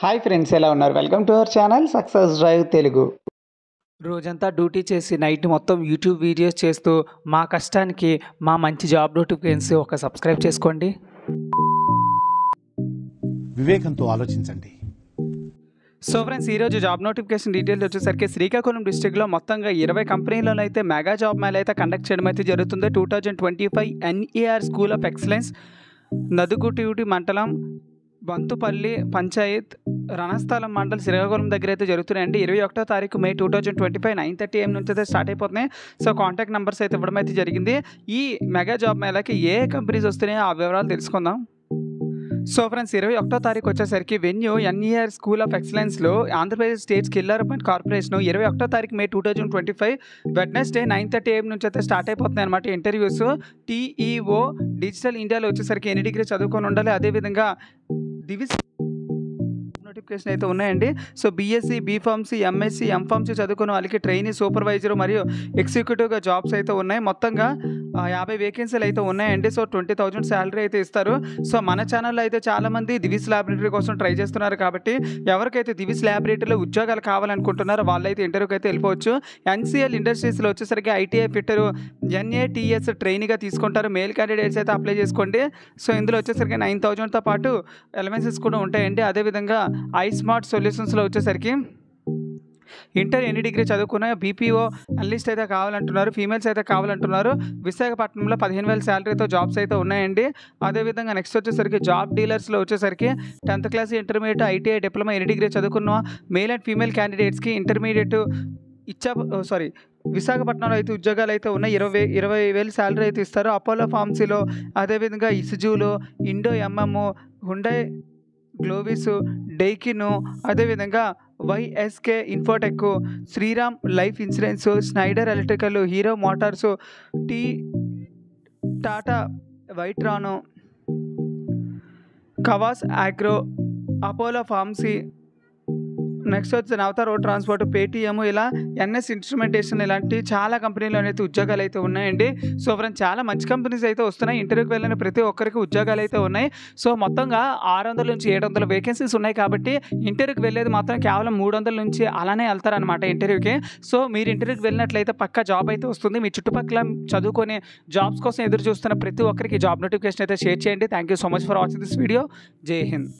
Hi friends, ఎలా ఉన్నారు? Welcome to our channel success drive Telugu. రోజంతా డ్యూటీ చేసి నైట్ మొత్తం యూట్యూబ్ వీడియోస్ చేస్తూ మా కష్టానికి మా మంచి జాబ్ నోటిఫికేషన్స్ ఒక సబ్స్క్రైబ్ చేసుకోండి. వివేకంతో ఆలోచించండి. సో ఫ్రెండ్స్, ఈరోజు జాబ్ నోటిఫికేషన్ డీటెయిల్స్ వచ్చేసరికి శ్రీకాకుళం డిస్టిక్లో మొత్తంగా 20 కంపెనీలను అయితే మెగా జాబ్ మేళ అయితే కండక్ట్ చేయడం అయితే జరుగుతుంది. 2025 NER స్కూల్ ఆఫ్ ఎక్సలెన్స్, నదుగుటివుటి మండలం, బంతుపల్లి పంచాయత్, రణస్థలం మండల్, శ్రీకాకుళం దగ్గర అయితే జరుగుతున్నాయండి. 21వ తారీఖు మే 2025 9:30 AM నుంచి అయితే స్టార్ట్ అయిపోతున్నాయి. సో కాంటాక్ట్ నెంబర్స్ అయితే ఇవ్వడం అయితే జరిగింది. ఈ మెగా జాబ్ మేళకి ఏ కంపెనీస్ వస్తున్నాయో ఆ వివరాలు తెలుసుకుందాం. సో ఫ్రెండ్స్, 21వ తారీఖు వచ్చేసరికి వెన్యూ NER స్కూల్ ఆఫ్ ఎక్సలెన్స్లో Andhra Pradesh state skill development corporation 21వ తారీఖు మే 2025 వెడ్నెస్డే 9:30 AM నుంచి అయితే స్టార్ట్ అయిపోతున్నాయి అనమాట. ఇంటర్వ్యూస్ TEO డిజిటల్ ఇండియాలో వచ్చేసరికి ఎన్ని డిగ్రీ చదువుకొని ఉండాలి, అదేవిధంగా డివిస్ నోటిఫికేషన్ అయితే ఉన్నాయండి. So BSc, BPharmcy, MSc, MPharmcy చదువుకున్న వాళ్ళకి ట్రైనీ, సూపర్వైజర్ మరియు ఎగ్జిక్యూటివ్గా జాబ్స్ అయితే ఉన్నాయి. మొత్తంగా 50 వేకెన్సీలు అయితే ఉన్నాయండి. సో 20,000 శాలరీ అయితే ఇస్తారు. సో మన ఛానల్లో అయితే చాలామంది దివిస్ ల్యాబొరేటరీ కోసం ట్రై చేస్తున్నారు కాబట్టి ఎవరికైతే దివిస్ ల్యాబొరేటరీలో ఉద్యోగాలు కావాలనుకుంటున్నారో వాళ్ళైతే ఇంటర్వ్యూకి అయితే వెళ్ళిపోవచ్చు. NCL ఇండస్ట్రీస్లో వచ్చేసరికి ITI ఫిట్టరు, NATS ట్రైనీగా తీసుకుంటారు. మేల్ క్యాండిడేట్స్ అయితే అప్లై చేసుకోండి. సో ఇందులో వచ్చేసరికి 9,000తో పాటు ఎలవెన్సెస్ కూడా ఉంటాయండి. అదేవిధంగా iSmart సొల్యూషన్స్లో వచ్చేసరికి ఇంటర్ ఎన్ని డిగ్రీ చదువుకున్న BPO అనలిస్ట్ అయితే కావాలంటున్నారు, ఫీమేల్స్ అయితే కావాలంటున్నారు. విశాఖపట్నంలో 15,000 శాలరీతో జాబ్స్ అయితే ఉన్నాయండి. అదేవిధంగా నెక్స్ట్ వచ్చేసరికి జాబ్ డీలర్స్లో వచ్చేసరికి 10th class, intermediate, ITI, diploma ఎన్ని డిగ్రీ చదువుకున్న మేల్ అండ్ ఫీమేల్ క్యాండిడేట్స్కి ఇంటర్మీడియట్ విశాఖపట్నంలో అయితే ఉద్యోగాలు అయితే ఉన్నాయి. 20,000 శాలరీ అయితే ఇస్తారు. అపోలో ఫార్మసీలో, అదేవిధంగా ఇసుజూలో, Indo MM, Hyundai Glovis, Daikin, అదేవిధంగా YSK Infotech, Shriram life insurance, Schneider electrical, Hero Motors, Tata వైట్రాను, కవాస్ ఆగ్రో, అపోలో ఫార్మసీ, నెక్స్ట్ వచ్చి నవత రోడ్ ట్రాన్స్పోర్ట్, పేటీఎం, ఇలా NS ఇన్స్ట్రుమెంటేషన్, ఇలాంటి చాలా కంపెనీలు అయితే ఉద్యోగాలు అయితే ఉన్నాయండి. సో ఫ్రెండ్స్, చాలా మంచి కంపెనీస్ అయితే వస్తున్నాయి. ఇంటర్వ్యూకి వెళ్ళిన ప్రతి ఒక్కరికి ఉద్యోగాలు అయితే ఉన్నాయి. సో మొత్తంగా 600 నుంచి 700 వేకెన్సీస్ ఉన్నాయి కాబట్టి ఇంటర్వ్యూకి వెళ్ళేది మాత్రం కేవలం 300 నుంచి అలానే వెళ్తారనమాట ఇంటర్వ్యూకి. సో మీరు ఇంటర్వ్యూకి వెళ్ళినట్లయితే పక్కా జాబ్ అయితే వస్తుంది. మీ చుట్టుపక్కల చదువుకొని జాబ్స్ కోసం ఎదురు చూస్తున్న ప్రతి ఒక్కరికి జాబ్ నోటిఫికేషన్ అయితే షేర్ చేయండి. Thank you so much for watching this video. జై హింద్.